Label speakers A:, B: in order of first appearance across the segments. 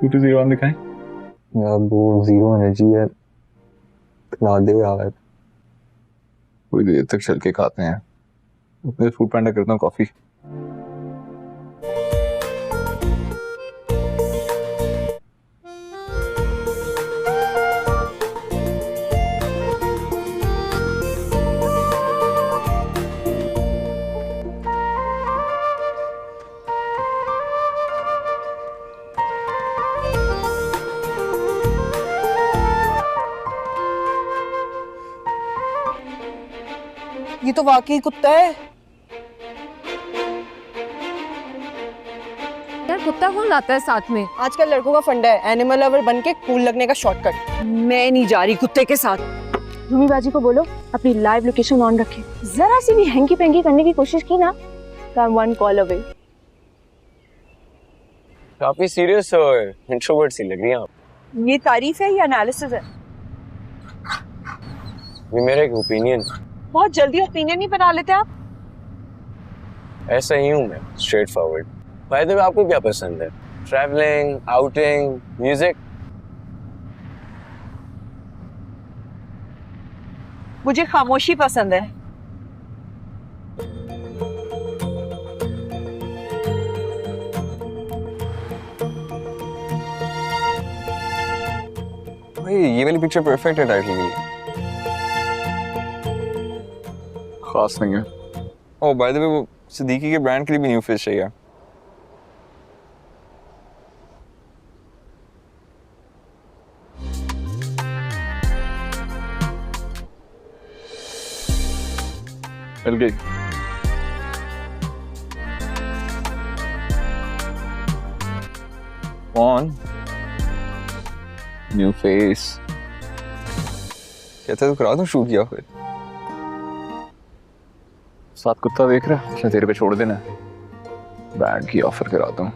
A: To zero one दिखाएं
B: यार वो जीरो एनर्जी है, खिला दे यार।
A: थोड़ी देर तक चल के खाते हैं। मैं फूड पैंडा करता हूँ कॉफी।
C: ये तो वाकई कुत्ता है
D: यार। कुत्ता कौन लाता है साथ में?
C: आजकल लड़कों का फंडा है एनिमल लवर बन के कूल लगने का शॉर्टकट। मैं नहीं जा रही कुत्ते के साथ।
E: रूमी बाजी को बोलो अपनी लाइव लोकेशन ऑन रखे। जरा सी भी हैंकी पैंकी करने की कोशिश की ना तो I'm one call away।
B: काफी सीरियस और इंट्रोवर्ट सी लग रही हैं आप।
C: ये तारीफ है या एनालिसिस है?
B: ये मेरा एक ओपिनियन।
C: बहुत जल्दी ओपिनियन ही बना लेते आप।
B: ऐसा ही हूँ मैं, straight forward. By the way आपको क्या पसंद है? Travelling, outing, music?
C: मुझे खामोशी पसंद है।
B: भाई ये वाली पिक्चर परफेक्ट है टाइटल के लिए।
A: खास नहीं है।
B: ओह बाय द वे वो सिद्दीकी के ब्रांड के लिए भी न्यू फेस चाहिए।
A: मिल गई।
B: कौन?
A: New face.
B: कहते तो करा दूं शूट किया फिर।
A: साथ कुत्ता देख रहा है, उसने तेरे पे छोड़ देना। ब्रांड की ऑफर कराता हूँ।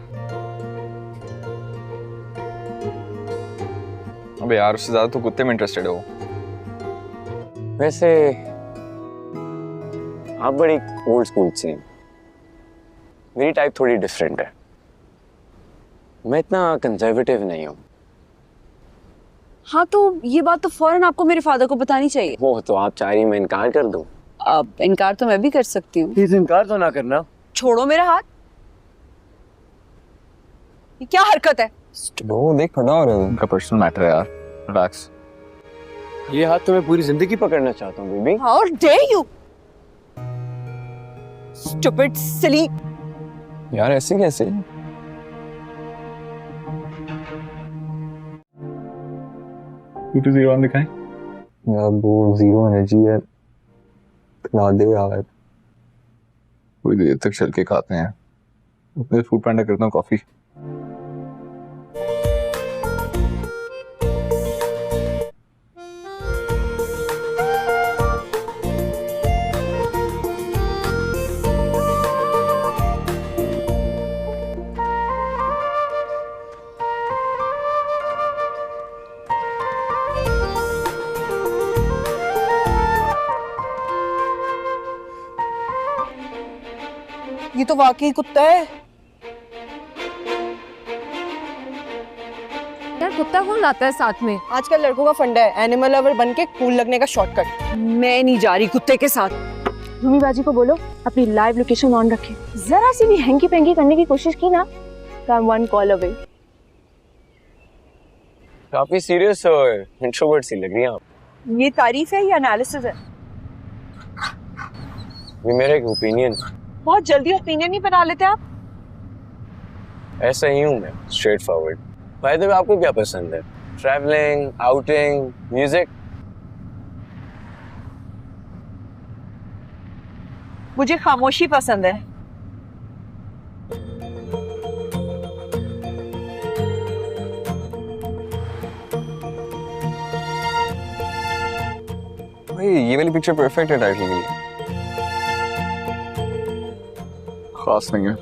B: अबे यार उससे ज्यादा तो कुत्ते में इंटरेस्टेड हो। वैसे आप बड़ी ओल्ड स्कूल से हैं। मेरी टाइप थोड़ी डिफरेंट है। मैं इतना कंजर्वेटिव नहीं हूँ।
D: हाँ तो ये बात तो फौरन आपको मेरे फादर को बतानी चाहिए।
B: वो तो आप चाह रही मैं इनकार कर दूं।
D: अब इनकार तो मैं भी कर सकती हूँ।
B: प्लीज इनकार तो ना करना।
C: छोड़ो मेरा हाथ। ये क्या हरकत है?
B: वो देख खड़ा हो रहा है।
A: उनका पर्सनल मैटर है यार, रिलैक्स।
B: ये हाथ तो मैं पूरी जिंदगी पकड़ना चाहता हूँ baby.
C: How dare you? Stupid, silly।
B: यार ऐसे कैसे?
A: टू जीरो वन दिखाएं
B: यार वो जीरो एनर्जी है, खिला दे यार।
A: थोड़ी देर तक चल के खाते हैं। मैं फूड पैंडा करता हूँ कॉफी।
C: ये तो वाकई कुत्ता है।
D: यार कुत्ता कौन लाता है साथ में?
C: आजकल लड़कों का फंडा है एनिमल लवर बन के कूल लगने का शॉर्टकट। मैं नहीं जा रही कुत्ते के साथ।
E: रूमी बाजी को बोलो अपनी लाइव लोकेशन ऑन रखे। जरा सी भी हैंकी पैंकी करने की कोशिश की ना तो I'm one call away।
B: काफी सीरियस और इंट्रोवर्ट सी लग रही हैं आप।
C: ये तारीफ है या एनालिसिस है?
B: ये मेरा एक ओपिनियन।
C: बहुत जल्दी ओपिनियन ही बना लेते आप।
B: ऐसा ही हूँ मैं, straight forward. By the way आपको क्या पसंद है? Travelling, outing, music?
C: मुझे खामोशी पसंद है।
B: भाई ये वाली पिक्चर परफेक्ट है टाइटल के लिए।
A: खास नहीं है।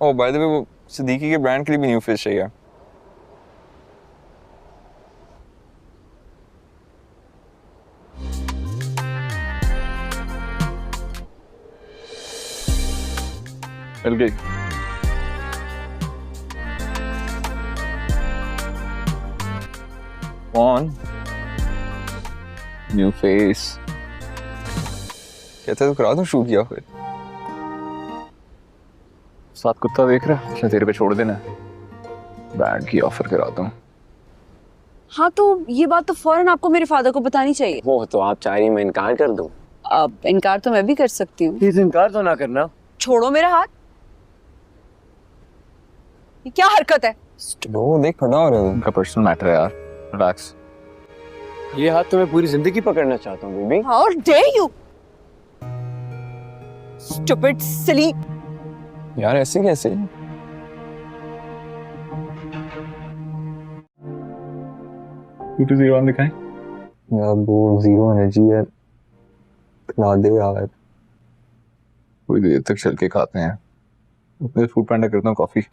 B: ओह बाय द वे वो सिद्दीकी के ब्रांड के लिए भी न्यू फेस चाहिए।
A: मिल गई।
B: कौन?
A: New face. कहते तो करा दूं शूट किया फिर। साथ कुत्ता देख रहा है, उसने तेरे पे छोड़ देना है। बैंड की ऑफर कराता हूँ।
D: हाँ तो ये बात तो फौरन आपको मेरे फादर को बतानी चाहिए।
B: वो तो आप चाह रही मैं इनकार कर दूं?
D: अब इनकार तो मैं भी कर सकती हूँ।
B: प्लीज इनकार तो ना करना।
C: छोड़ो मेरा हाथ। ये क्या हरकत है?
B: वो देख खड़ा हो रहा है।
A: उनका पर्सनल मैटर है यार, रिलैक्स।
B: ये हाथ तो मैं पूरी जिंदगी पकड़ना चाहता हूँ baby.
C: How dare you? Stupid, silly.
B: यार ऐसे कैसे?
A: 2-0 दिखाएं।
B: यार वो जीरो एनर्जी है, खिला दे यार।
A: थोड़ी देर तक चल के खाते हैं। मैं फूड पैंडा करता हूँ कॉफी।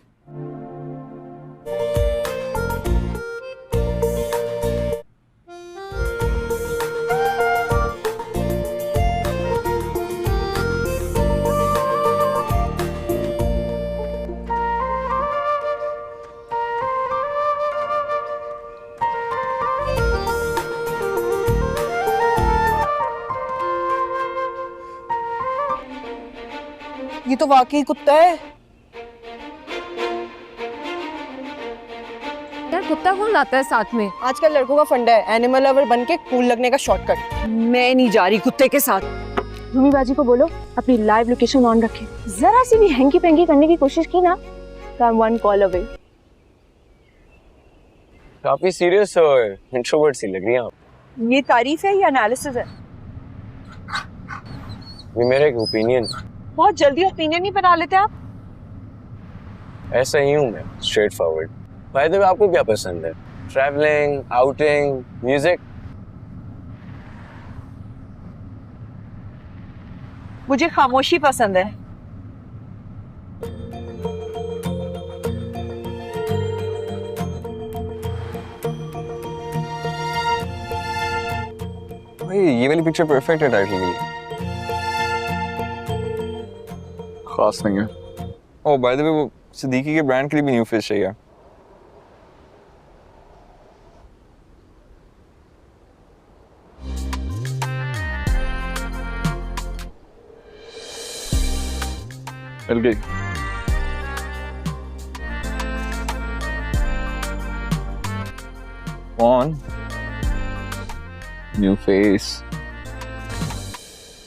C: ये तो वाकई कुत्ता है।
E: यार कुत्ता कौन लाता है साथ में?
C: आजकल लड़कों का फंडा है एनिमल लवर बन के कूल लगने का शॉर्टकट। मैं नहीं जा रही कुत्ते के साथ।
E: रूमी बाजी को बोलो अपनी लाइव लोकेशन ऑन रखे। जरा सी भी हैंकी पैंकी करने की कोशिश की ना तो I'm one call away।
B: काफी सीरियस और इंट्रोवर्ट सी लग रही हैं आप।
C: ये तारीफ है या एनालिसिस है?
B: ये मेरा एक ओपिनियन।
C: बहुत जल्दी ओपिनियन नहीं बना लेते आप।
B: ऐसा ही हूँ मैं, straight forward. By the way आपको क्या पसंद है? Travelling, outing, music?
C: मुझे खामोशी पसंद है।
B: भाई ये वाली पिक्चर परफेक्ट है टाइटल के लिए।
A: खास नहीं है।
B: ओह बाय द वे वो सिद्दीकी के ब्रांड के लिए भी न्यू फेस चाहिए।
A: मिल गई।
B: कौन?
A: New face.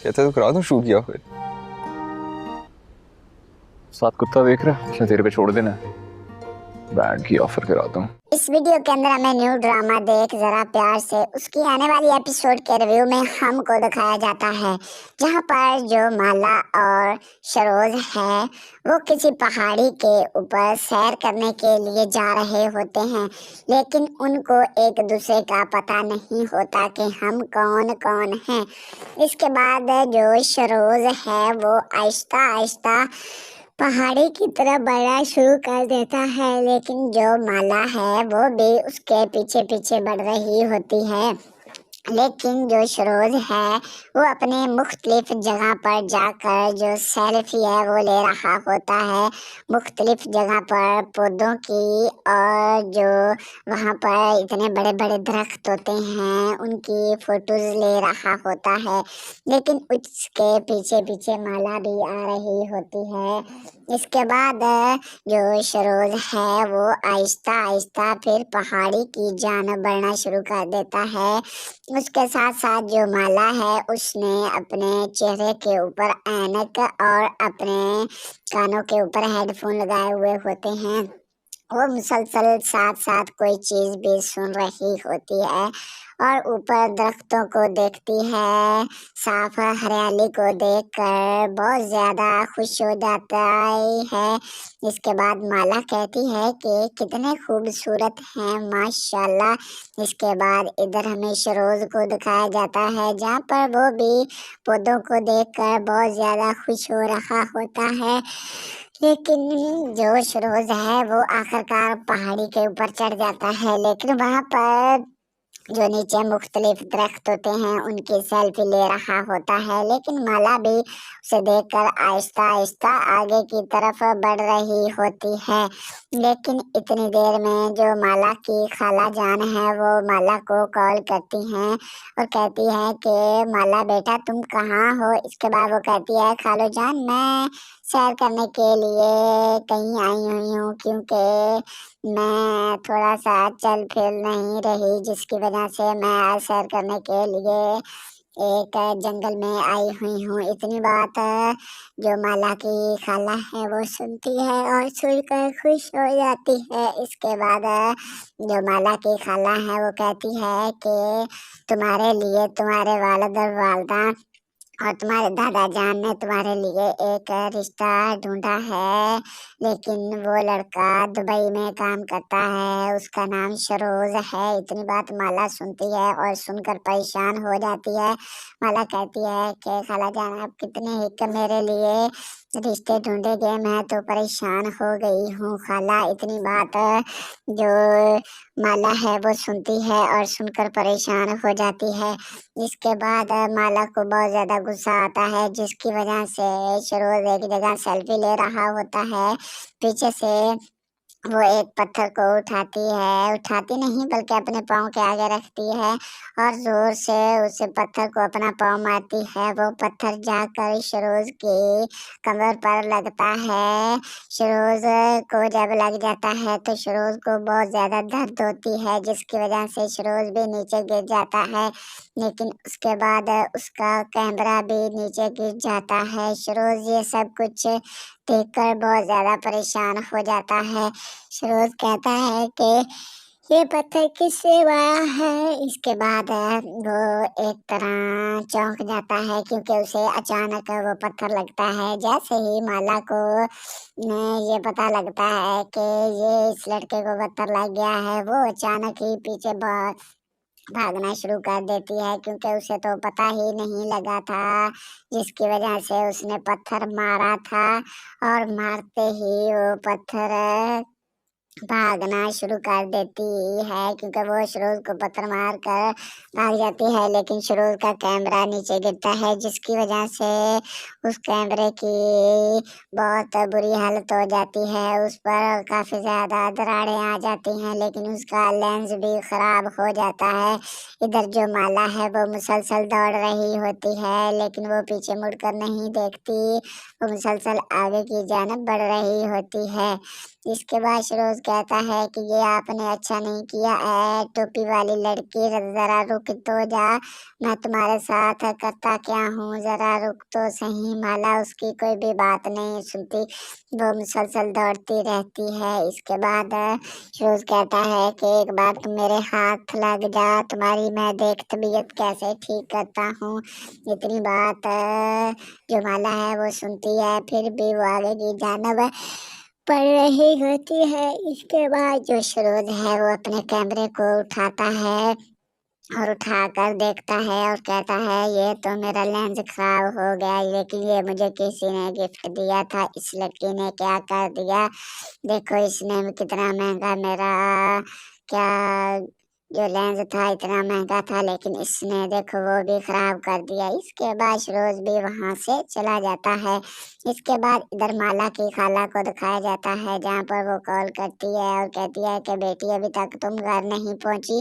B: कहते तो करा दूं शूट किया फिर।
A: साथ कुत्ता देख रहा है, उसने तेरे पे छोड़ देना है। बैंड की ऑफर कराता हूँ।
F: इस वीडियो के अंदर हमें न्यू ड्रामा देख जरा प्यार से उसकी आने वाली एपिसोड के रिव्यू में हमको दिखाया जाता है, जहां पर जो माला और सरोज है वो किसी पहाड़ी के ऊपर सैर करने के लिए जा रहे होते हैं, लेकिन उनको एक दूसरे का पता नहीं होता कि हम कौन कौन हैं। इसके बाद जो सरोज है वो आहिस्ता आहिस्ता पहाड़ी की तरफ बढ़ना शुरू कर देता है, लेकिन जो माला है वो भी उसके पीछे पीछे बढ़ रही होती है। लेकिन जो सरोज है वो अपने मुख्तलिफ जगह पर जाकर जो सेल्फी है वो ले रहा होता है, मुख्तलिफ जगह पर पौधों की, और जो वहाँ पर इतने बड़े बड़े दरख्त होते हैं उनकी फोटोज ले रहा होता है। लेकिन उसके पीछे पीछे माला भी आ रही होती है। इसके बाद जो सरोज है वो आहिस्ता आहिस्ता फिर पहाड़ी की जानब बढ़ना शुरू कर देता है। उसके साथ साथ जो माला है उसने अपने चेहरे के ऊपर ऐनक और अपने कानों के ऊपर हेडफोन लगाए हुए होते हैं। वो मुसलसल साथ साथ कोई चीज़ भी सुन रही होती है और ऊपर दरख्तों को देखती है, साफ हरियाली को देखकर बहुत ज़्यादा खुश हो जाता है। इसके बाद माला कहती है कि कितने खूबसूरत हैं माशाल्लाह। इसके बाद इधर हमें सरोज को दिखाया जाता है जहाँ पर वो भी पौधों को देखकर बहुत ज़्यादा खुश हो रहा होता है। लेकिन जो सरोज है वो आखिरकार पहाड़ी के ऊपर चढ़ जाता है, लेकिन वहाँ पर जो नीचे मुख्तलिफ दरख्त होते हैं उनकी सेल्फी ले रहा होता है, लेकिन माला भी उसे देखकर आहिस्ता आहिस्ता आगे की तरफ बढ़ रही होती है। लेकिन इतनी देर में जो माला की खाला जान है वो माला को कॉल करती हैं और कहती है कि माला बेटा तुम कहाँ हो। इसके बाद वो कहती है खालो जान मैं सैर करने के लिए कहीं आई हुई हूँ, क्योंकि मैं थोड़ा सा चल फिर नहीं रही, जिसकी वजह से मैं आज सैर करने के लिए एक जंगल में आई हुई हूँ। इतनी बात जो माला की खाला है वो सुनती है और सुनकर खुश हो जाती है। इसके बाद जो माला की खाला है वो कहती है कि तुम्हारे लिए तुम्हारे वालिद और वालदा और तुम्हारे दादा जान ने तुम्हारे लिए एक रिश्ता ढूंढा है, लेकिन वो लड़का दुबई में काम करता है, उसका नाम शरोज है। इतनी बात माला सुनती है और सुनकर परेशान हो जाती है। माला कहती है कि खाला जान आप कितने ही मेरे लिए रिश्ते ढूंढेंगे, मैं तो परेशान हो गई हूँ खाला। इतनी बात जो माला है वो सुनती है और सुनकर परेशान हो जाती है। इसके बाद माला को बहुत ज्यादा गुस्सा आता है, जिसकी वजह से शरोज एक जगह सेल्फी ले रहा होता है। पीछे से वो एक पत्थर को उठाती नहीं बल्कि अपने पाँव के आगे रखती है और जोर से उसे पत्थर को अपना पाँव मारती है। वो पत्थर जाकर शरोज की कमर पर लगता है। शरोज को जब लग जाता है तो शरोज को बहुत ज्यादा दर्द होती है, जिसकी वजह से शरोज भी नीचे गिर जाता है। लेकिन उसके बाद उसका कैमरा भी नीचे गिर जाता है। शरोज ये सब कुछ देखकर बहुत ज्यादा परेशान हो जाता है। शरोज कहता है कि ये पत्थर किससे आया है। इसके बाद वो एक तरह चौंक जाता है, क्योंकि उसे अचानक वो पत्थर लगता है। जैसे ही माला को ये पता लगता है कि ये इस लड़के को पत्थर लग गया है, वो अचानक ही पीछे भागना शुरू कर देती है, क्योंकि उसे तो पता ही नहीं लगा था, जिसकी वजह से उसने पत्थर मारा था। और मारते ही वो पत्थर भागना शुरू कर देती है, क्योंकि वो शरोज को पत्थर मार कर भाग जाती है। लेकिन शरोज का कैमरा नीचे गिरता है, जिसकी वजह से उस कैमरे की बहुत बुरी हालत हो जाती है। उस पर काफी ज्यादा दरारें आ जाती हैं, लेकिन उसका लेंस भी खराब हो जाता है। इधर जो माला है वो मुसलसल दौड़ रही होती है, लेकिन वो पीछे मुड़कर नहीं देखती, वो मुसलसल आगे की जानब बढ़ रही होती है। इसके बाद शरोज कहता है कि ये आपने अच्छा नहीं किया है, टोपी वाली लड़की, जरा रुक तो जा, मैं तुम्हारे साथ करता क्या हूँ, जरा रुक तो सही। माला उसकी कोई भी बात नहीं सुनती, वो मुसलसल दौड़ती रहती है। इसके बाद शरोज कहता है कि एक बार तुम मेरे हाथ लग जा, तुम्हारी मैं देख तबीयत कैसे ठीक करता हूँ। इतनी बात जो माला है वो सुनती है, फिर भी वो आगे की जानब पड़ रही होती है। इसके बाद जो शरोज है वो अपने कैमरे को उठाता है और उठाकर देखता है और कहता है ये तो मेरा लेंस खराब हो गया, लेकिन ये मुझे किसी ने गिफ्ट दिया था। इस लड़की ने क्या कर दिया, देखो इसने कितना महंगा मेरा क्या जो लेंस था इतना महंगा था, लेकिन इसने देखो वो भी खराब कर दिया। इसके बाद शरोज भी वहां से चला जाता है। इसके बाद इधर माला की खाला को दिखाया जाता है, जहाँ पर वो कॉल करती है और कहती है कि बेटी अभी तक तुम घर नहीं पहुंची।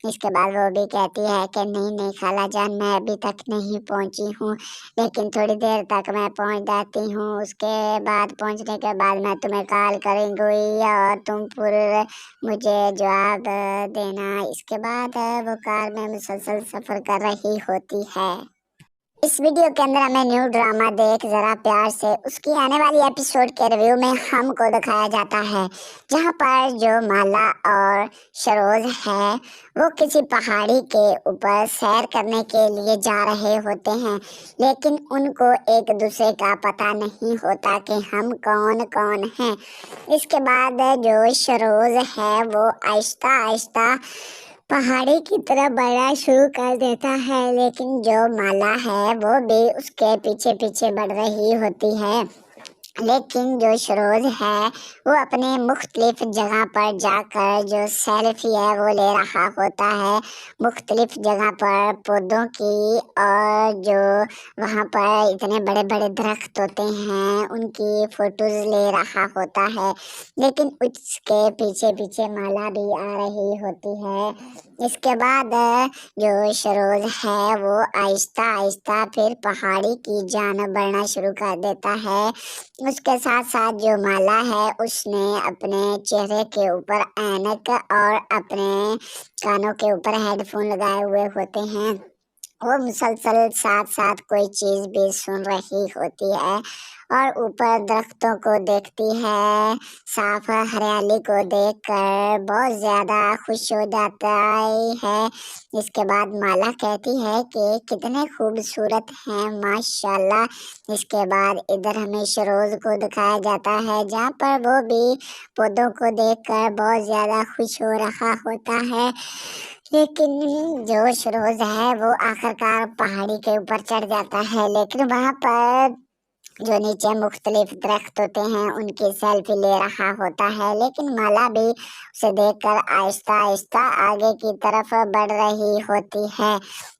F: इसके बाद वो भी कहती है कि नहीं खाला जान, मैं अभी तक नहीं पहुंची हूँ, लेकिन थोड़ी देर तक मैं पहुंच जाती हूँ। उसके बाद पहुंचने के बाद मैं तुम्हें कॉल करूँगी और तुम पूरे मुझे जवाब देना। इसके बाद वो कार में मुसलसल सफर कर रही होती है। इस वीडियो के अंदर हमें न्यू ड्रामा देख जरा प्यार से उसकी आने वाली एपिसोड के रिव्यू में हमको दिखाया जाता है, जहां पर जो माला और शरोज है वो किसी पहाड़ी के ऊपर सैर करने के लिए जा रहे होते हैं, लेकिन उनको एक दूसरे का पता नहीं होता कि हम कौन कौन हैं। इसके बाद जो शरोज है वो आहिस्ता आहिस्ता पहाड़ी की तरफ बढ़ना शुरू कर देता है, लेकिन जो माला है वो भी उसके पीछे पीछे बढ़ रही होती है। लेकिन जो सरोज है वो अपने मुख्तलिफ जगह पर जाकर जो सेल्फी है वो ले रहा होता है, मुख्तलिफ जगह पर पौधों की, और जो वहाँ पर इतने बड़े बड़े दरख्त होते हैं उनकी फोटोज ले रहा होता है। लेकिन उसके पीछे पीछे माला भी आ रही होती है। इसके बाद जो सरोज है वो आहिस्ता आहिस्ता फिर पहाड़ी की जानब बढ़ना शुरू कर देता है। उसके साथ साथ जो माला है उसने अपने चेहरे के ऊपर ऐनक और अपने कानों के ऊपर हेडफोन लगाए हुए होते हैं। वो मुसलसल साथ साथ कोई चीज भी सुन रही होती है और ऊपर दरख्तों को देखती है, साफ हरियाली को देखकर बहुत ज्यादा खुश हो जाता है। इसके बाद माला कहती है कि कितने खूबसूरत हैं माशाल्लाह। इसके बाद इधर हमें सरोज को दिखाया जाता है जहाँ पर वो भी पौधों को देखकर बहुत ज्यादा खुश हो रहा होता है। लेकिन जो सरोज है वो आखिरकार पहाड़ी के ऊपर चढ़ जाता है, लेकिन वहां पर जो नीचे मुख्तलिफ दरख्त होते हैं उनकी सेल्फी ले रहा होता है। लेकिन माला भी उसे देखकर आहिस्ता आहिस्ता आगे की तरफ बढ़ रही होती है।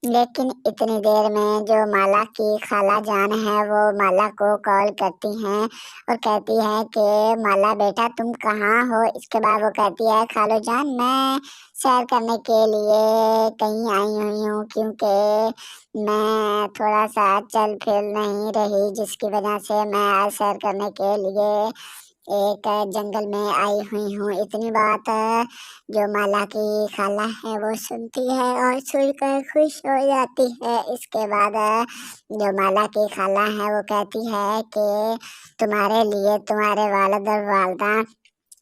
F: लेकिन इतनी देर में जो माला की खाला जान है वो माला को कॉल करती हैं और कहती है कि माला बेटा तुम कहाँ हो। इसके बाद वो कहती है खालो जान मैं सैर करने के लिए कहीं आई हुई हूँ, क्योंकि मैं थोड़ा सा चल फिर नहीं रही, जिसकी वजह से मैं आज सैर करने के लिए एक जंगल में आई हुई हूँ। इतनी बात जो माला की खाला है वो सुनती है और सुनकर खुश हो जाती है। इसके बाद जो माला की खाला है वो कहती है कि तुम्हारे लिए तुम्हारे वालिद और वालदा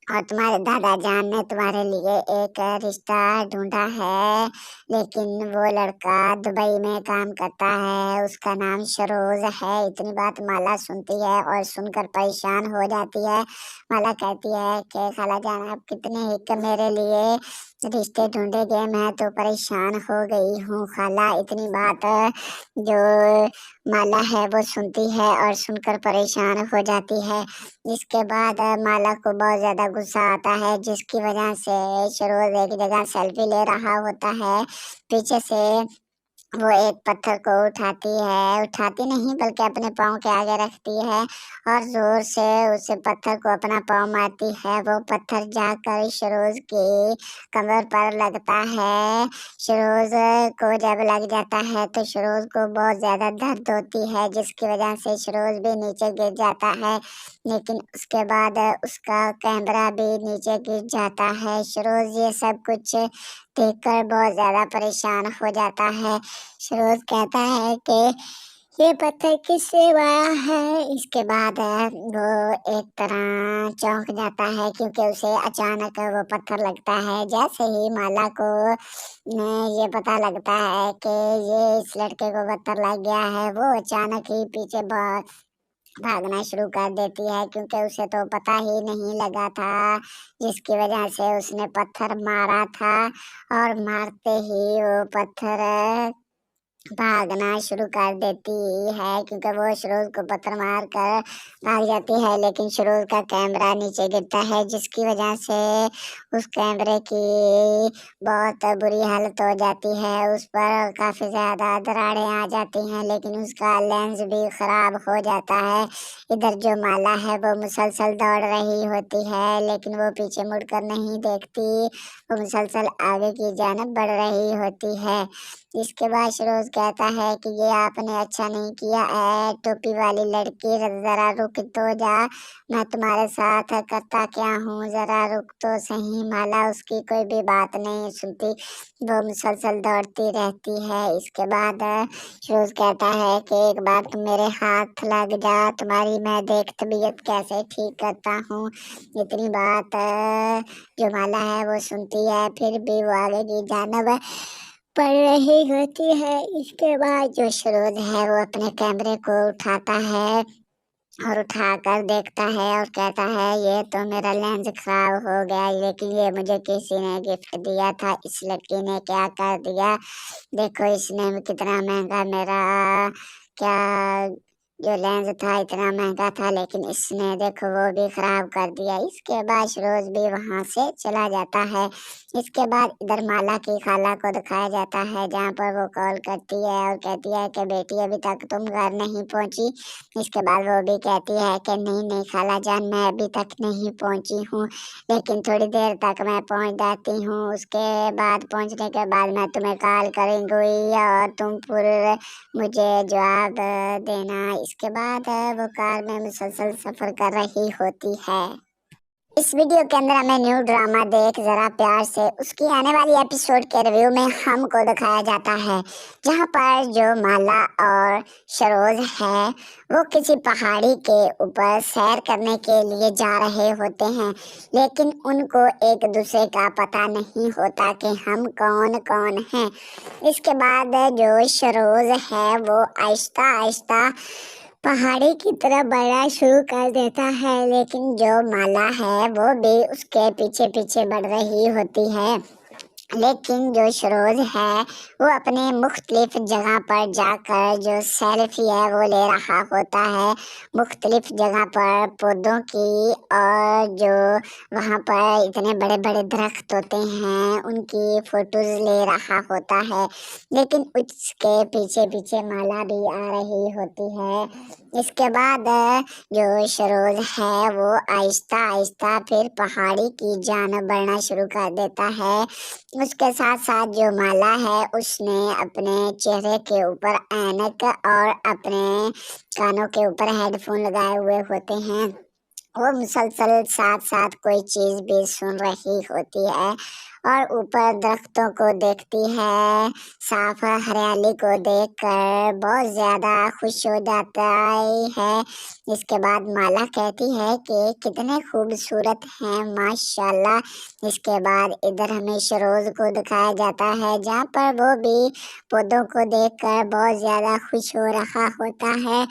F: और तुम्हारे दादा जान ने तुम्हारे लिए एक रिश्ता ढूंढा है, लेकिन वो लड़का दुबई में काम करता है, उसका नाम सरोज है। इतनी बात माला सुनती है और सुनकर परेशान हो जाती है। माला कहती है कि खाला जान आप कितने ही मेरे लिए रिश्ते ढूंढेगे, मैं तो परेशान हो गई हूँ खाला। इतनी बात जो माला है वो सुनती है और सुनकर परेशान हो जाती है। इसके बाद माला को बहुत ज्यादा गुस्सा आता है, जिसकी वजह से सरोज एक जगह सेल्फी ले रहा होता है। पीछे से वो एक पत्थर को उठाती नहीं बल्कि अपने पाँव के आगे रखती है और जोर से उसे पत्थर को अपना पाँव मारती है। वो पत्थर जाकर सरोज की कमर पर लगता है। सरोज को जब लग जाता है तो सरोज को बहुत ज्यादा दर्द होती है, जिसकी वजह से सरोज भी नीचे गिर जाता है। लेकिन उसके बाद उसका कैमरा भी नीचे गिर जाता है। सरोज ये सब कुछ देखकर बहुत ज्यादा परेशान हो जाता है। सरोज कहता है कि ये पत्थर किससे आया है। इसके बाद वो एक तरह चौंक जाता है, क्योंकि उसे अचानक वो पत्थर लगता है। जैसे ही माला को ये पता लगता है कि ये इस लड़के को पत्थर लग गया है, वो अचानक ही पीछे भागना शुरू कर देती है, क्योंकि उसे तो पता ही नहीं लगा था, जिसकी वजह से उसने पत्थर मारा था। और मारते ही वो पत्थर भागना शुरू कर देती है, क्योंकि वो सरोज को पत्थर मार कर भाग जाती है। लेकिन सरोज का कैमरा नीचे गिरता है, जिसकी वजह से उस कैमरे की बहुत बुरी हालत हो जाती है। उस पर काफी ज्यादा दरारें आ जाती हैं, लेकिन उसका लेंस भी खराब हो जाता है। इधर जो माला है वो मुसलसल दौड़ रही होती है, लेकिन वो पीछे मुड़कर नहीं देखती, वो मुसलसल आगे की जानब बढ़ रही होती है। इसके बाद सरोज कहता है कि ये आपने अच्छा नहीं किया है, टोपी वाली लड़की जरा रुक तो जा, मैं तुम्हारे साथ करता क्या हूँ, जरा रुक तो सही। माला उसकी कोई भी बात नहीं सुनती, वो मुसलसल दौड़ती रहती है। इसके बाद सरोज कहता है कि एक बार तुम मेरे हाथ लग जा, तुम्हारी मैं देख तबीयत कैसे ठीक करता हूँ। इतनी बात जो माला है वो सुनती है, फिर भी वो आगे की जानब पड़ रही होती है। इसके बाद जो सरोज है वो अपने कैमरे को उठाता है और उठाकर देखता है और कहता है ये तो मेरा लेंस खराब हो गया, लेकिन ये मुझे किसी ने गिफ्ट दिया था। इस लड़की ने क्या कर दिया, देखो इसने कितना महंगा मेरा क्या जो लेंस था इतना महंगा था, लेकिन इसने देखो वो भी खराब कर दिया। इसके बाद सरोज भी वहां से चला जाता है। इसके बाद इधर माला की खाला को दिखाया जाता है, जहाँ पर वो कॉल करती है और कहती है कि बेटी अभी तक तुम घर नहीं पहुंची। इसके बाद वो भी कहती है कि नहीं नहीं खाला जान, मैं अभी तक नहीं पहुंची हूँ, लेकिन थोड़ी देर तक मैं पहुंच जाती हूँ। उसके बाद पहुंचने के बाद मैं तुम्हें कॉल करूंगी और तुम पूरे मुझे जवाब देना। इसके बाद वो कार में मुसलसल सफर कर रही होती है। इस वीडियो के अंदर हमें न्यू ड्रामा देख जरा प्यार से उसकी आने वाली एपिसोड के रिव्यू में हमको दिखाया जाता है, जहां पर जो माला और सरोज है वो किसी पहाड़ी के ऊपर सैर करने के लिए जा रहे होते हैं, लेकिन उनको एक दूसरे का पता नहीं होता कि हम कौन कौन हैं। इसके बाद जो सरोज है वो आहिस्ता आहिस्ता पहाड़ी की तरफ बढ़ना शुरू कर देता है, लेकिन जो माला है वो भी उसके पीछे पीछे बढ़ रही होती है। लेकिन जो सरोज है वो अपने मुख्तलिफ जगह पर जाकर जो सेल्फी है वो ले रहा होता है, मुख्तलिफ जगह पर पौधों की, और जो वहाँ पर इतने बड़े बड़े दरख्त होते हैं उनकी फोटोज ले रहा होता है। लेकिन उसके पीछे पीछे माला भी आ रही होती है। इसके बाद जो सरोज है वो आहिस्ता आहिस्ता फिर पहाड़ी की जानब बढ़ना शुरू कर देता है। उसके साथ साथ जो माला है उसने अपने चेहरे के ऊपर ऐनक और अपने कानों के ऊपर हेडफोन लगाए हुए होते हैं। वो मुसलसल साथ साथ कोई चीज भी सुन रही होती है और ऊपर दरख्तों को देखती है, साफ हरियाली को देखकर बहुत ज्यादा खुश हो जाता है। इसके बाद माला कहती है कि कितने खूबसूरत हैं माशाल्लाह। इसके बाद इधर हमें सरोज को दिखाया जाता है, जहाँ पर वो भी पौधों को देखकर बहुत ज्यादा खुश हो रहा होता है।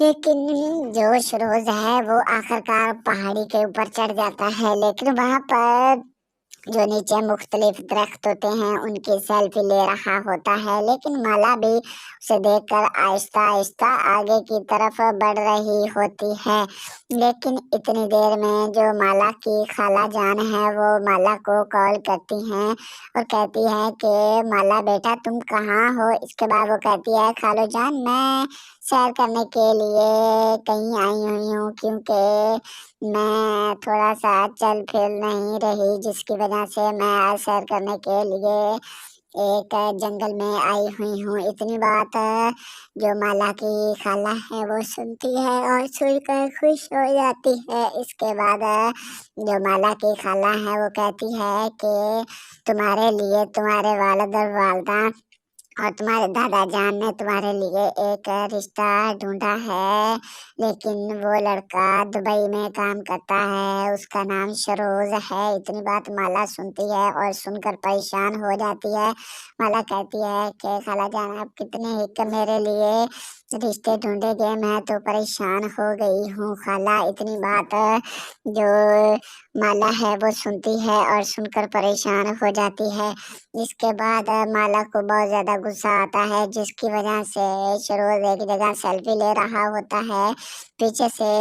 F: लेकिन जो सरोज है वो आखिरकार पहाड़ी के ऊपर चढ़ जाता है, लेकिन वहां पर जो नीचे मुख्तलिफ दरख्त होते हैं उनकी सेल्फी ले रहा होता है। लेकिन माला भी उसे देखकर आहिस्ता आहिस्ता आगे की तरफ बढ़ रही होती है। लेकिन इतनी देर में जो माला की खाला जान है वो माला को कॉल करती हैं और कहती है कि माला बेटा तुम कहाँ हो। इसके बाद वो कहती है खालो जान मैं सैर करने के लिए कहीं आई हुई हूँ, क्योंकि मैं थोड़ा सा चल फिर नहीं रही, जिसकी वजह से मैं आज सैर करने के लिए एक जंगल में आई हुई हूँ। इतनी बात जो माला की खाला है वो सुनती है और सुनकर खुश हो जाती है। इसके बाद जो माला की खाला है वो कहती है कि तुम्हारे लिए तुम्हारे वालिद और वालदा और तुम्हारे दादा जान ने तुम्हारे लिए एक रिश्ता ढूंढा है, लेकिन वो लड़का दुबई में काम करता है, उसका नाम सरोज है। इतनी बात माला सुनती है और सुनकर परेशान हो जाती है। माला कहती है कि खाला जान आप कितने ही मेरे लिए रिश्ते ढूंढेंगे, मैं तो परेशान हो गई हूँ खाला। इतनी बात जो माला है वो सुनती है और सुनकर परेशान हो जाती है। इसके बाद माला को बहुत ज्यादा गुस्सा आता है, जिसकी वजह से सरोज एक जगह सेल्फी ले रहा होता है। पीछे से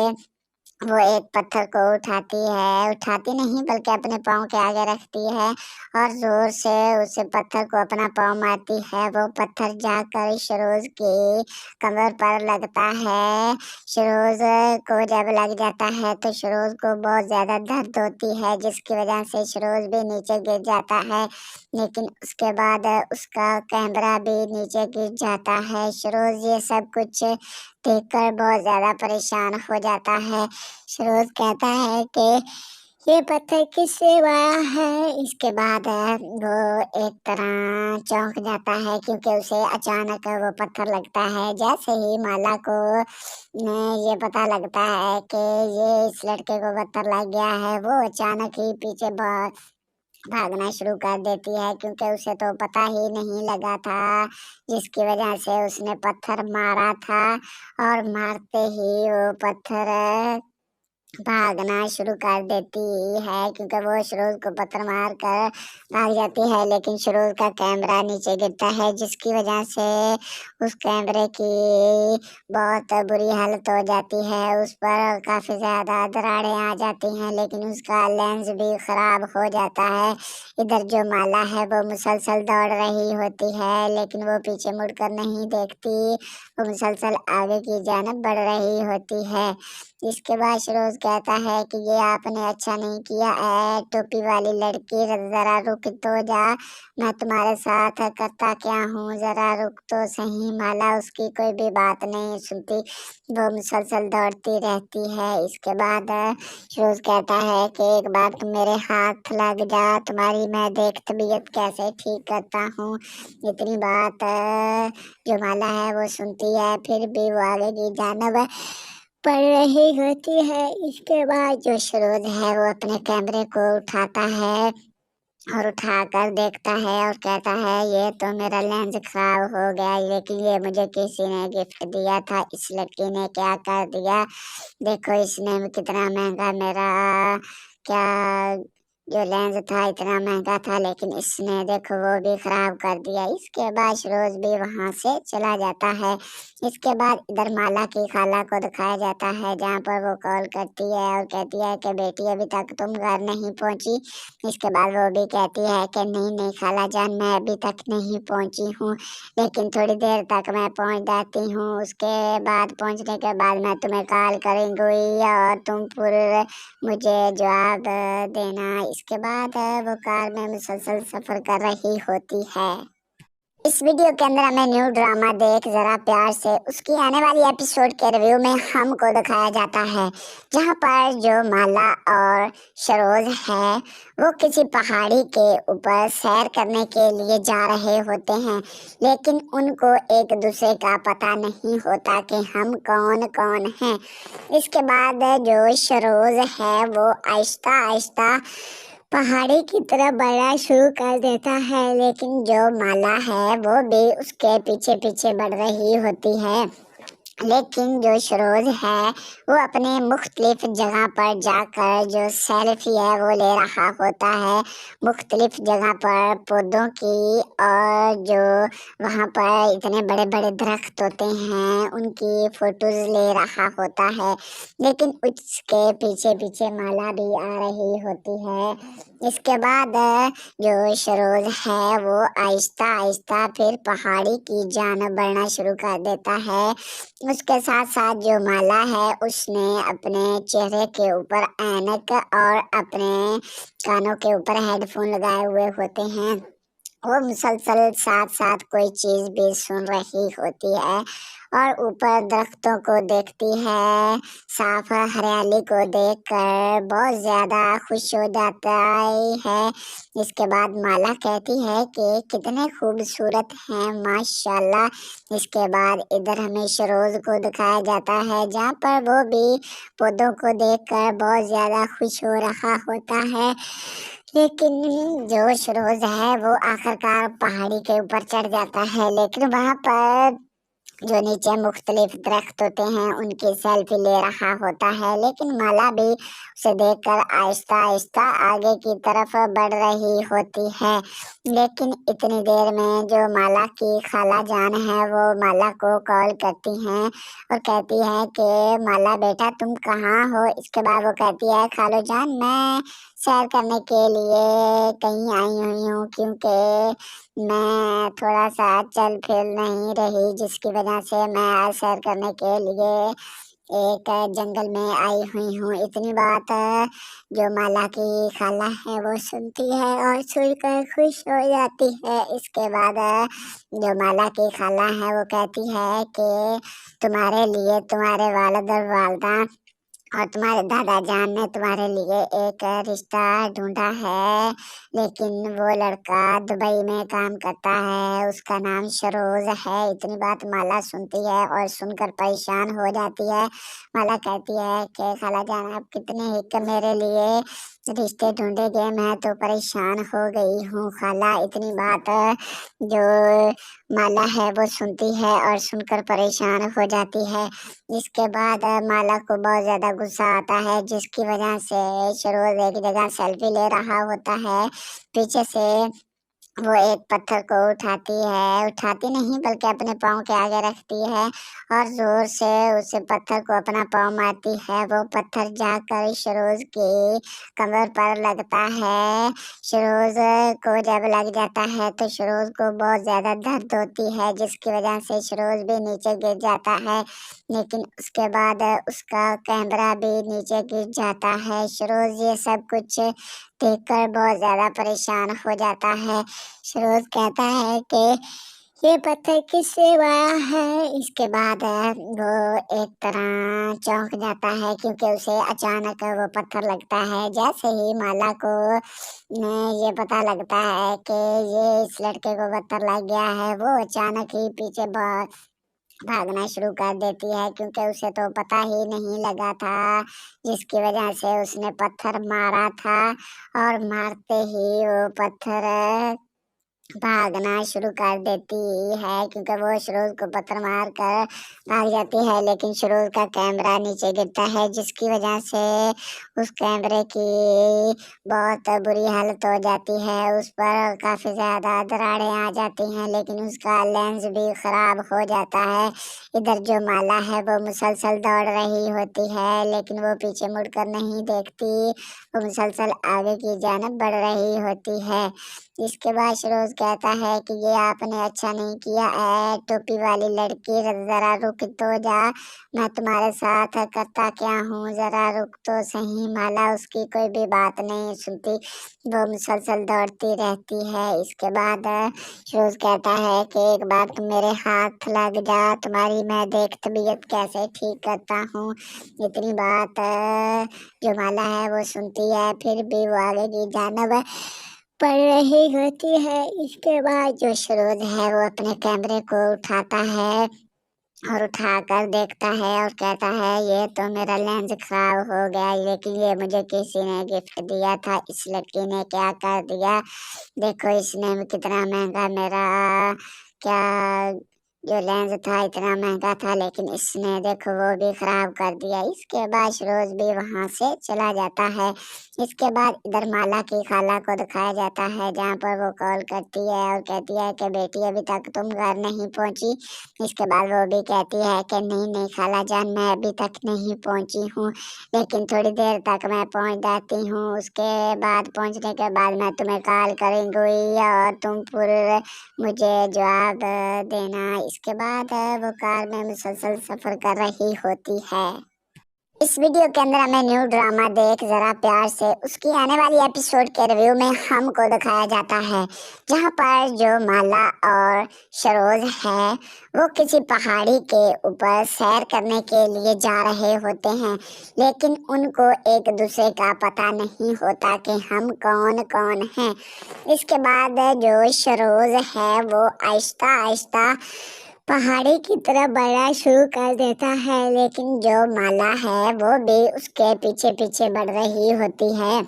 F: वो एक पत्थर को उठाती नहीं बल्कि अपने पाँव के आगे रखती है और जोर से उसे पत्थर को अपना पाँव मारती है। वो पत्थर जाकर सरोज की कमर पर लगता है। सरोज को जब लग जाता है तो सरोज को बहुत ज्यादा दर्द होती है, जिसकी वजह से सरोज भी नीचे गिर जाता है। लेकिन उसके बाद उसका कैमरा भी नीचे गिर जाता है। सरोज ये सब कुछ देखकर बहुत ज्यादा परेशान हो जाता है। सरोज कहता है कि ये पत्थर किससे मारा है। इसके बाद वो एक तरह चौंक जाता है, क्योंकि उसे अचानक वो पत्थर लगता है। जैसे ही माला को ये पता लगता है कि ये इस लड़के को पत्थर लग गया है, वो अचानक ही पीछे भागना शुरू कर देती है, क्योंकि उसे तो पता ही नहीं लगा था, जिसकी वजह से उसने पत्थर मारा था। और मारते ही वो पत्थर भागना शुरू कर देती है क्योंकि वो सरोज को पत्थर मार कर भाग जाती है, लेकिन सरोज का कैमरा नीचे गिरता है जिसकी वजह से उस कैमरे की बहुत बुरी हालत हो जाती है। उस पर काफी ज्यादा दरारें आ जाती हैं, लेकिन उसका लेंस भी खराब हो जाता है। इधर जो माला है वो मुसलसल दौड़ रही होती है, लेकिन वो पीछे मुड़कर नहीं देखती, वो मुसलसल आगे की जानब बढ़ रही होती है। इसके बाद सरोज कहता है कि ये आपने अच्छा नहीं किया है, टोपी वाली लड़की, जरा रुक तो जा, मैं तुम्हारे साथ करता क्या हूँ, जरा रुक तो सही। माला उसकी कोई भी बात नहीं सुनती, वो मुसलसल दौड़ती रहती है। इसके बाद सरोज कहता है कि एक बार तुम मेरे हाथ लग जा, तुम्हारी मैं देख तबीयत कैसे ठीक करता हूँ। इतनी बात जो माला है वो सुनती है, फिर भी वो आगे की जानब पड़ रही होती है। इसके बाद जो सरोज है वो अपने कैमरे को उठाता है और उठाकर देखता है और कहता है ये तो मेरा लेंस खराब हो गया, लेकिन ये मुझे किसी ने गिफ्ट दिया था, इस लड़की ने क्या कर दिया, देखो इसने कितना महंगा मेरा क्या जो लेंस था इतना महंगा था, लेकिन इसने देखो वो भी खराब कर दिया। इसके बाद सरोज भी वहां से चला जाता है। इसके बाद इधर माला की खाला को दिखाया जाता है, जहाँ पर वो कॉल करती है और कहती है कि बेटी अभी तक तुम घर नहीं पहुंची। इसके बाद वो भी कहती है कि नहीं नहीं खाला जान, मैं अभी तक नहीं पहुंची हूँ, लेकिन थोड़ी देर तक मैं पहुंच जाती हूँ, उसके बाद पहुंचने के बाद मैं तुम्हें कॉल करूंगी और तुम पूरे मुझे जवाब देना। इसके बाद वो कार में मुसलसल सफर कर रही होती है। इस वीडियो के अंदर हमें न्यू ड्रामा देख जरा प्यार से उसकी आने वाली एपिसोड के रिव्यू में हमको दिखाया जाता है, जहां पर जो माला और सरोज है वो किसी पहाड़ी के ऊपर सैर करने के लिए जा रहे होते हैं, लेकिन उनको एक दूसरे का पता नहीं होता कि हम कौन कौन हैं। इसके बाद जो सरोज है वो आहिस्ता आहिस्ता पहाड़ी की तरफ बढ़ना शुरू कर देता है, लेकिन जो माला है वो भी उसके पीछे पीछे बढ़ रही होती है। लेकिन जो सरोज है वो अपने मुख्तलिफ जगह पर जाकर जो सेल्फी है वो ले रहा होता है, मुख्तलिफ जगह पर पौधों की, और जो वहाँ पर इतने बड़े बड़े दरख्त होते हैं उनकी फोटोज ले रहा होता है, लेकिन उसके पीछे पीछे माला भी आ रही होती है। इसके बाद जो सरोज है वो आहिस्ता आहिस्ता फिर पहाड़ी की जानब बढ़ना शुरू कर देता है। उसके साथ साथ जो माला है उसने अपने चेहरे के ऊपर ऐनक और अपने कानों के ऊपर हेडफोन लगाए हुए होते हैं, वो मुसलसल साथ साथ कोई चीज भी सुन रही होती है और ऊपर दरख्तों को देखती है, साफ हरियाली को देखकर बहुत ज्यादा खुश हो जाता है। इसके बाद माला कहती है कि कितने खूबसूरत हैं माशाल्लाह। इसके बाद इधर हमें सरोज को दिखाया जाता है, जहाँ पर वो भी पौधों को देखकर बहुत ज्यादा खुश हो रहा होता है, लेकिन जो सरोज है वो आखिरकार पहाड़ी के ऊपर चढ़ जाता है, लेकिन वहां पर जो नीचे मुख्तलिफ दरख्त होते हैं उनकी सेल्फी ले रहा होता है, लेकिन माला भी उसे देखकर आहिस्ता आहिस्ता आगे की तरफ बढ़ रही होती है। लेकिन इतनी देर में जो माला की खाला जान है वो माला को कॉल करती हैं और कहती है कि माला बेटा तुम कहाँ हो। इसके बाद वो कहती है खालो जान मैं सैर करने के लिए कहीं आई हुई हूँ, क्योंकि मैं थोड़ा सा चल फिर नहीं रही, जिसकी वजह से मैं आज सैर करने के लिए एक जंगल में आई हुई हूँ। इतनी बात जो माला की खाला है वो सुनती है और सुनकर खुश हो जाती है। इसके बाद जो माला की खाला है वो कहती है कि तुम्हारे लिए तुम्हारे वालिद और वालिदा और तुम्हारे दादा जान ने तुम्हारे लिए एक रिश्ता ढूंढा है, लेकिन वो लड़का दुबई में काम करता है, उसका नाम सरोज है। इतनी बात माला सुनती है और सुनकर परेशान हो जाती है। माला कहती है कि खाला जान आप कितने ही मेरे लिए رشتے ڈھونڈے گئے، میں تو پریشان ہو گئی ہوں خالہ۔ اتنی بات جو مالا ہے وہ سنتی ہے اور سن کر پریشان ہو جاتی ہے۔ اس کے بعد مالا کو بہت زیادہ غصہ آتا ہے، جس کی وجہ سے شروز ایک جگہ سیلفی لے رہا ہوتا ہے۔ پیچھے سے وہ ایک پتھر کو اٹھاتی نہیں بلکہ اپنے پاؤں کے آگے رکھتی ہے اور زور سے اسے پتھر کو اپنا پاؤں مارتی ہے۔ وہ پتھر جا کر شروز کی کمر پر لگتا ہے۔ شروز کو جب لگ جاتا ہے تو شروز کو بہت زیادہ درد ہوتی ہے، جس کی وجہ سے شروز بھی نیچے گر جاتا ہے، لیکن اس کے بعد اس کا کیمرہ بھی نیچے گر جاتا ہے۔ شروز یہ سب کچھ دیکھ کر بہت زیادہ پریشان ہو جاتا ہے۔ شروز کہتا ہے کہ یہ پتھر کس سے آیا ہے۔ اس کے بعد وہ ایک طرح چونک جاتا ہے، کیونکہ اسے اچانک وہ پتھر لگتا ہے۔ جیسے ہی مالا کو یہ پتہ لگتا ہے کہ یہ اس لڑکے کو پتھر لگ گیا ہے، وہ اچانک ہی پیچھے بھاگنا شروع کر دیتی ہے، کیونکہ اسے تو پتہ ہی نہیں لگا تھا، جس کی وجہ سے اس نے پتھر مارا تھا، اور مارتے ہی وہ پتھر بھاگنا شروع کر دیتی ہے، کیونکہ وہ شروز کو پتھر مار کر بھاگ جاتی ہے، لیکن شروز کا کیمرہ نیچے گرتا ہے، جس کی وجہ سے اس کیمرے کی بہت بری حالت ہو جاتی ہے۔ اس پر کافی زیادہ دراڑیں آ جاتی ہیں، لیکن اس کا لینس بھی خراب ہو جاتا ہے۔ ادھر جو مالا ہے وہ مسلسل دوڑ رہی ہوتی ہے، لیکن وہ پیچھے مڑ کر نہیں دیکھتی، وہ مسلسل آگے کی جانب بڑھ رہی ہوتی ہے۔ اس کے بعد شروز کہتا ہے کہ یہ آپ نے اچھا نہیں کیا، اے ٹوپی والی لڑکی، ذرا رک تو جا، میں تمہارے ساتھ کرتا کیا ہوں، ذرا رک تو صحیح۔ مالا اس کی کوئی بھی بات نہیں سنتی، وہ مسلسل دوڑتی رہتی ہے۔ اس کے بعد شروز کہتا ہے کہ ایک بار تم میرے ہاتھ لگ جا، تمہاری میں دیکھ طبیعت کیسے ٹھیک کرتا ہوں۔ اتنی بات جو مالا ہے وہ سنتی ہے، پھر بھی وہ آگے کی جانب پڑ رہی ہوتی ہے۔ اس کے بعد جو شروز ہے وہ اپنے کیمرے کو اٹھاتا ہے اور اٹھا کر دیکھتا ہے اور کہتا ہے یہ تو میرا لینس خراب ہو گیا، لیکن یہ مجھے کسی نے گفٹ دیا تھا، اس لڑکی نے کیا کر دیا، دیکھو اس نے کتنا مہنگا میرا کیا جو لینس تھا اتنا مہنگا تھا، لیکن اس نے دیکھو وہ بھی خراب کر دیا۔ اس کے بعد شروز بھی وہاں سے چلا جاتا ہے۔ اس کے بعد ادھر مالا کی خالہ کو دکھایا جاتا ہے، جہاں پر وہ کال کرتی ہے اور کہتی ہے کہ بیٹی ابھی تک تم گھر نہیں پہنچی۔ اس کے بعد وہ بھی کہتی ہے کہ نہیں خالہ جان، میں ابھی تک نہیں پہنچی ہوں، لیکن تھوڑی دیر تک میں پہنچ جاتی ہوں، اس کے بعد پہنچنے کے بعد میں تمہیں کال کریں گی اور تم مجھے جواب دینا۔ اس کے بعد وہ کار میں مسلسل سفر کر رہی ہوتی ہے۔ اس ویڈیو کے اندر ہمیں نیو ڈرامہ دیکھ ذرا پیار سے اس کی آنے والی ایپیسوڈ کے ریویو میں ہم کو دکھایا جاتا ہے، جہاں پر جو مالا اور شروز ہے وہ کسی پہاڑی کے اوپر سیر کرنے کے لیے جا رہے ہوتے ہیں، لیکن ان کو ایک دوسرے کا پتہ نہیں ہوتا کہ ہم کون کون ہیں۔ اس کے بعد جو شروز ہے وہ آہستہ آہستہ پہاڑی کی طرف بڑھنا شروع کر دیتا ہے، لیکن جو مالا ہے وہ بھی اس کے پیچھے پیچھے بڑھ رہی ہوتی ہے۔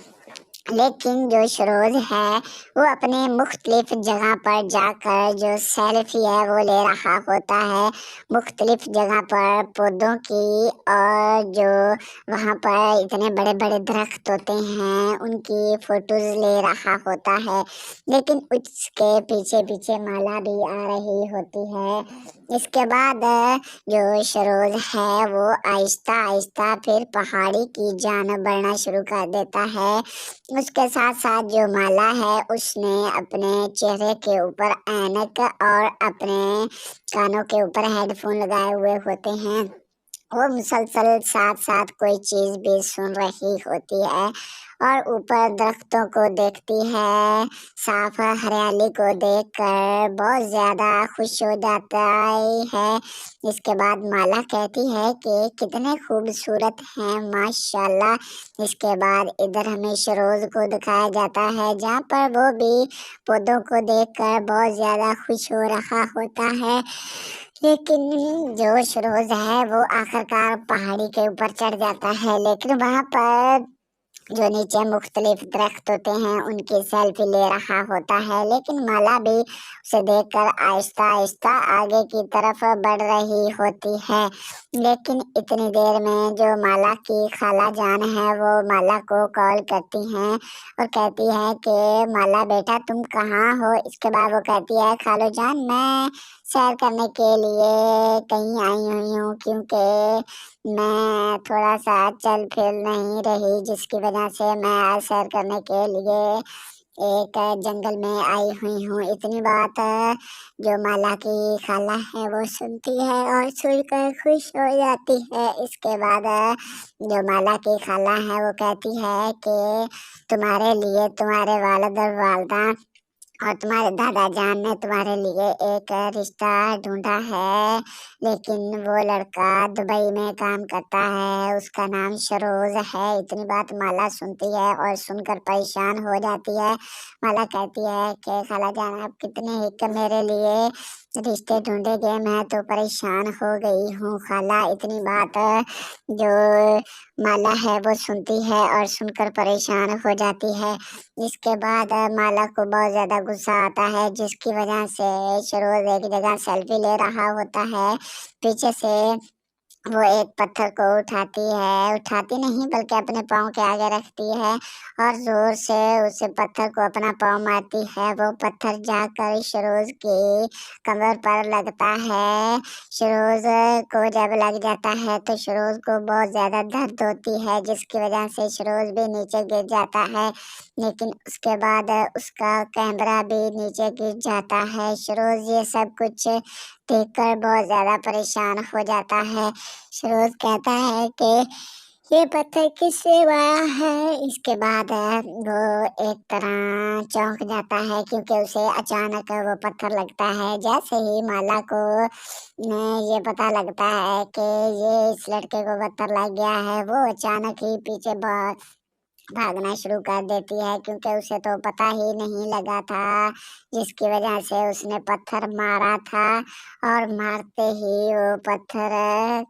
F: لیکن جو شروز ہے وہ اپنے مختلف جگہ پر جا کر جو سیلفی ہے وہ لے رہا ہوتا ہے، مختلف جگہ پر پودوں کی، اور جو وہاں پر اتنے بڑے بڑے درخت ہوتے ہیں ان کی فوٹوز لے رہا ہوتا ہے، لیکن اس کے پیچھے پیچھے مالا بھی آ رہی ہوتی ہے۔ اس کے بعد جو شروز ہے وہ آہستہ آہستہ پھر پہاڑی کی جانب بڑھنا شروع کر دیتا ہے۔ اس کے ساتھ ساتھ جو مالا ہے اس نے اپنے چہرے کے اوپر اینک اور اپنے کانوں کے اوپر ہیڈ فون لگائے ہوئے ہوتے ہیں، وہ مسلسل ساتھ ساتھ کوئی چیز بھی سن رہی ہوتی ہے اور اوپر درختوں کو دیکھتی ہے، صاف ہریالی کو دیکھ کر بہت زیادہ خوش ہو جاتا ہے۔ اس کے بعد مالا کہتی ہے کہ کتنے خوبصورت ہیں ماشاءاللہ۔ اس کے بعد ادھر ہمیں شروز کو دکھایا جاتا ہے، جہاں پر وہ بھی پودوں کو دیکھ کر بہت زیادہ خوش ہو رہا ہوتا ہے، لیکن جو شروز ہے وہ آخرکار پہاڑی کے اوپر چڑھ جاتا ہے، لیکن وہاں پر जो नीचे मुख्तलिफ दरख्त होते हैं उनकी सेल्फी ले रहा होता है, लेकिन माला भी उसे देखकर आहिस्ता आहिस्ता आगे की तरफ बढ़ रही होती है। लेकिन इतनी देर में जो माला की खाला जान है वो माला को कॉल करती हैं और कहती है कि माला बेटा तुम कहाँ हो। इसके बाद वो कहती है खालो जान मैं सैर करने के लिए कहीं आई हुई हूँ, क्योंकि मैं थोड़ा सा चल फिर नहीं रही, जिसकी वजह से मैं आज सैर करने के लिए एक जंगल में आई हुई हूँ। इतनी बात जो माला की खाला है वो सुनती है और सुनकर खुश हो जाती है। इसके बाद जो माला की खाला है वो कहती है कि तुम्हारे लिए तुम्हारे वालिद और वालदा और तुम्हारे दादा जान ने तुम्हारे लिए एक रिश्ता ढूंढा है, लेकिन वो लड़का दुबई में काम करता है, उसका नाम सरोज है। इतनी बात माला सुनती है और सुनकर परेशान हो जाती है। माला कहती है कि खाला जान आप कितने ही मेरे लिए रिश्ते ढूंढेगे, मैं तो परेशान हो गई हूँ खाला। इतनी बात जो माला है वो सुनती है और सुनकर परेशान हो जाती है। इसके बाद माला को बहुत ज्यादा गुस्सा आता है, जिसकी वजह से सरोज एक जगह सेल्फी ले रहा होता है। पीछे से वो एक पत्थर को उठाती नहीं बल्कि अपने पाँव के आगे रखती है और जोर से उसे पत्थर को अपना पाँव मारती है। वो पत्थर जाकर सरोज की कमर पर लगता है। सरोज को जब लग जाता है तो सरोज को बहुत ज्यादा दर्द होती है, जिसकी वजह से सरोज भी नीचे गिर जाता है। लेकिन उसके बाद उसका कैमरा भी नीचे गिर जाता है। सरोज ये सब कुछ देखकर बहुत ज्यादा परेशान हो जाता है। सरोज कहता है कि ये पत्थर किससे आया है। इसके बाद वो एक तरह चौंक जाता है, क्योंकि उसे अचानक वो पत्थर लगता है। जैसे ही माला को ये पता लगता है कि ये इस लड़के को पत्थर लग गया है, वो अचानक ही पीछे भागना शुरू कर देती है, क्योंकि उसे तो पता ही नहीं लगा था, जिसकी वजह से उसने पत्थर मारा था। और मारते ही वो पत्थर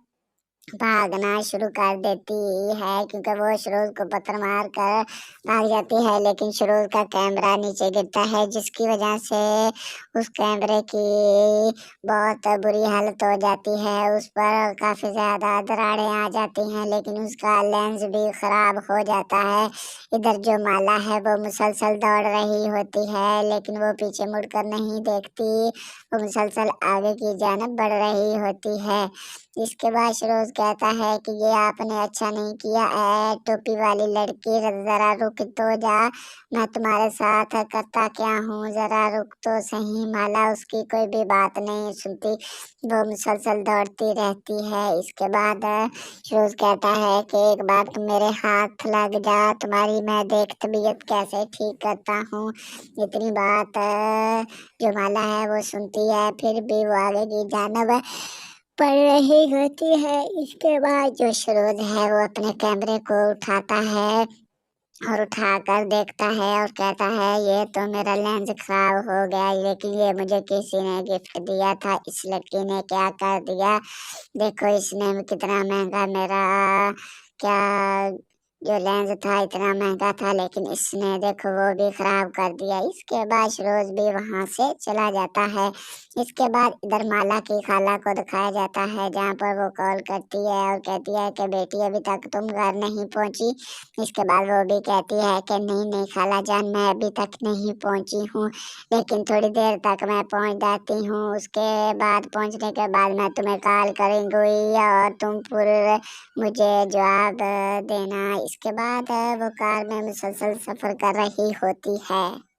F: भागना शुरू कर देती है, क्योंकि वो सरोज को पत्थर मार कर भाग जाती है। लेकिन सरोज का कैमरा नीचे गिरता है, जिसकी वजह से उस कैमरे की बहुत बुरी हालत हो जाती है। उस पर काफी ज्यादा दरारें आ जाती हैं, लेकिन उसका लेंस भी खराब हो जाता है। इधर जो माला है वो मुसलसल दौड़ रही होती है, लेकिन वो पीछे मुड़कर नहीं देखती, वो मुसलसल आगे की जानब बढ़ रही होती है। इसके बाद सरोज कहता है कि ये आपने अच्छा नहीं किया है, टोपी वाली लड़की, जरा रुक तो जा, मैं तुम्हारे साथ करता क्या हूँ, जरा रुक तो सही। माला उसकी कोई भी बात नहीं सुनती, वो मुसलसल दौड़ती रहती है। इसके बाद सरोज कहता है कि एक बार तुम मेरे हाथ लग जा, तुम्हारी मैं देख तबीयत कैसे ठीक करता हूँ। इतनी बात जो माला है वो सुनती है, फिर भी वो आगे की जानब पड़ रही होती है। इसके बाद जो सरोज है वो अपने कैमरे को उठाता है और उठाकर देखता है और कहता है ये तो मेरा लेंस खराब हो गया, लेकिन ये मुझे किसी ने गिफ्ट दिया था। इस लड़की ने क्या कर दिया, देखो इसने कितना महंगा मेरा क्या जो लेंस था इतना महंगा था, लेकिन इसने देखो वो भी खराब कर दिया। इसके बाद सरोज भी वहां से चला जाता है। इसके बाद इधर माला की खाला को दिखाया जाता है, जहाँ पर वो कॉल करती है और कहती है कि बेटी अभी तक तुम घर नहीं पहुंची। इसके बाद वो भी कहती है कि नहीं खाला जान, मैं अभी तक नहीं पहुंची हूँ, लेकिन थोड़ी देर तक मैं पहुंच जाती हूँ। उसके बाद पहुंचने के बाद मैं तुम्हें कॉल करूँगी और तुम पूरे मुझे जवाब देना। इसके बाद वो कार में मुसलसल सफर कर रही होती है।